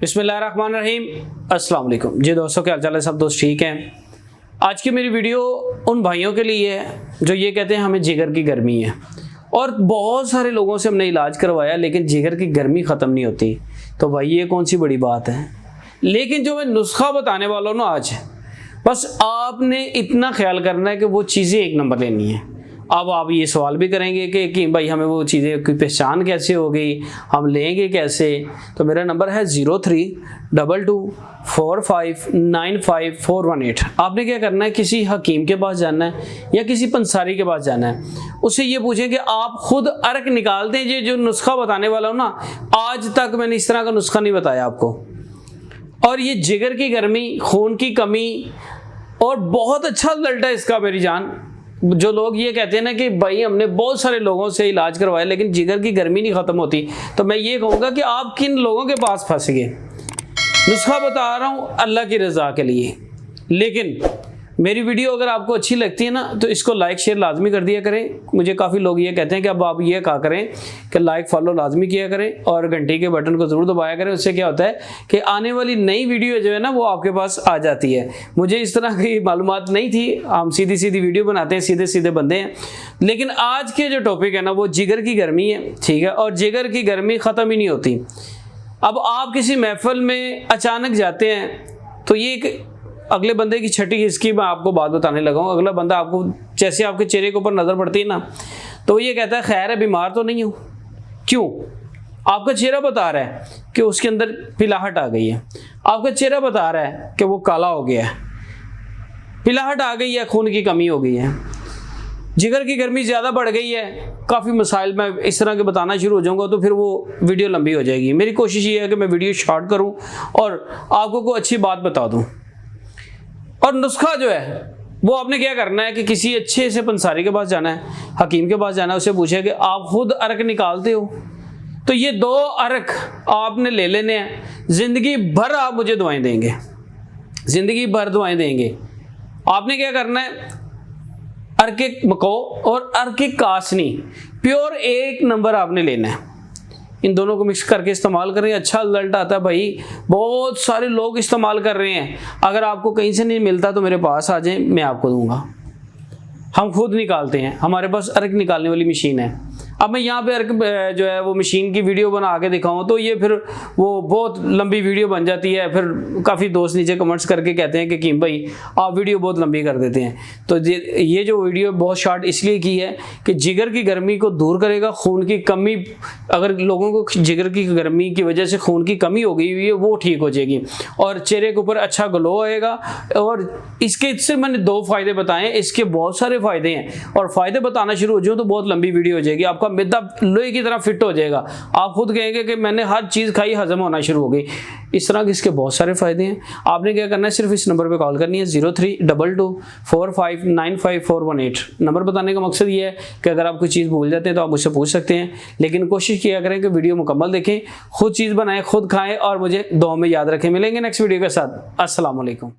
बिस्मिल्लाहिर्रहमानिर्रहीम, अस्सलाम वालेकुम। जी दोस्तों, क्या हाल चाल है? सब दोस्त ठीक हैं। आज की मेरी वीडियो उन भाइयों के लिए है जो ये कहते हैं हमें जिगर की गर्मी है, और बहुत सारे लोगों से हमने इलाज करवाया लेकिन जिगर की गर्मी ख़त्म नहीं होती। तो भाई ये कौन सी बड़ी बात है। लेकिन जो मैं नुस्खा बताने वाला हूँ ना आज, बस आपने इतना ख्याल करना है कि वो चीज़ें एक नंबर लेनी है। अब आप ये सवाल भी करेंगे कि भाई हमें वो चीज़ें की पहचान कैसे हो गई, हम लेंगे कैसे। तो मेरा नंबर है 032245954118। आपने क्या करना है, किसी हकीम के पास जाना है या किसी पंसारी के पास जाना है, उससे ये पूछें कि आप खुद अर्क निकाल दें। ये जो नुस्खा बताने वाला हूँ ना, आज तक मैंने इस तरह का नुस्खा नहीं बताया आपको। और ये जिगर की गर्मी, खून की कमी, और बहुत अच्छा रिजल्ट है इसका मेरी जान। जो लोग ये कहते हैं ना कि भाई हमने बहुत सारे लोगों से इलाज करवाया लेकिन जिगर की गर्मी नहीं ख़त्म होती, तो मैं ये कहूँगा कि आप किन लोगों के पास फंस गए। नुस्खा बता रहा हूँ अल्लाह की रज़ा के लिए। लेकिन मेरी वीडियो अगर आपको अच्छी लगती है ना, तो इसको लाइक शेयर लाजमी कर दिया करें। मुझे काफ़ी लोग ये कहते हैं कि अब आप ये कहा करें कि लाइक फॉलो लाजमी किया करें और घंटी के बटन को ज़रूर दबाया करें। उससे क्या होता है कि आने वाली नई वीडियो जो है ना, वो आपके पास आ जाती है। मुझे इस तरह की मालूमात नहीं थी, हम सीधी सीधी वीडियो बनाते हैं, सीधे सीधे बंदे हैं। लेकिन आज के जो टॉपिक है ना, वो जिगर की गर्मी है, ठीक है। और जिगर की गर्मी ख़त्म ही नहीं होती। अब आप किसी महफिल में अचानक जाते हैं तो ये एक अगले बंदे की छठी इसकी मैं आपको बात बताने लगा हूँ। अगला बंदा आपको जैसे आपके चेहरे के ऊपर नज़र पड़ती है ना, तो ये कहता है खैर है, बीमार तो नहीं हूँ। क्यों? आपका चेहरा बता रहा है कि उसके अंदर पिलाहट आ गई है। आपका चेहरा बता रहा है कि वो काला हो गया है, पिलाहट आ गई है, खून की कमी हो गई है, जिगर की गर्मी ज़्यादा बढ़ गई है। काफ़ी मसाइल मैं इस तरह के बताना शुरू हो जाऊँगा तो फिर वो वीडियो लंबी हो जाएगी। मेरी कोशिश ये है कि मैं वीडियो शॉर्ट करूँ और आपको कोई अच्छी बात बता दूँ। और नुस्खा जो है वो आपने क्या करना है कि किसी अच्छे से पंसारी के पास जाना है, हकीम के पास जाना है, उससे पूछे कि आप खुद अर्क निकालते हो, तो ये 2 अर्क आपने ले लेने हैं। ज़िंदगी भर आप मुझे दुआएं देंगे, ज़िंदगी भर दुआएं देंगे। आपने क्या करना है, अर्के मको और अर्के कासनी प्योर 1 नंबर आपने लेना है। इन दोनों को मिक्स करके इस्तेमाल करें, अच्छा रिजल्ट आता है भाई। बहुत सारे लोग इस्तेमाल कर रहे हैं। अगर आपको कहीं से नहीं मिलता तो मेरे पास आ जाएं, मैं आपको दूंगा। हम खुद निकालते हैं, हमारे पास अर्क निकालने वाली मशीन है। अब मैं यहाँ पे अर्क जो है वो मशीन की वीडियो बना के दिखाऊँ तो ये फिर वो बहुत लंबी वीडियो बन जाती है। फिर काफ़ी दोस्त नीचे कमेंट्स करके कहते हैं कि कीम भाई आप वीडियो बहुत लंबी कर देते हैं। तो ये जो वीडियो बहुत शॉर्ट इसलिए की है कि जिगर की गर्मी को दूर करेगा, खून की कमी, अगर लोगों को जिगर की गर्मी की वजह से खून की कमी हो गई हुई है वो ठीक हो जाएगी और चेहरे के ऊपर अच्छा ग्लो आएगा। और इससे मैंने 2 फ़ायदे बताए, इसके बहुत सारे फ़ायदे हैं और फ़ायदे बताना शुरू हो जाऊँ तो बहुत लंबी वीडियो हो जाएगी। आपका मैदा लोहे की तरह फिट हो जाएगा, आप खुद कहेंगे कि मैंने हर चीज़ खाई, हजम होना शुरू हो गई। इस तरह के इसके बहुत सारे फ़ायदे हैं। आपने क्या करना है, सिर्फ इस नंबर पे कॉल करनी है 032245954118। नंबर बताने का मकसद ये है कि अगर आप कोई चीज़ भूल जाते हैं तो आप मुझसे पूछ सकते हैं, लेकिन कोशिश किया करें कि वीडियो मुकम्मल देखें, खुद चीज़ बनाएं, खुद खाएं और मुझे दुआ में याद रखें। मिलेंगे नेक्स्ट वीडियो के साथ। अस्सलाम वालेकुम।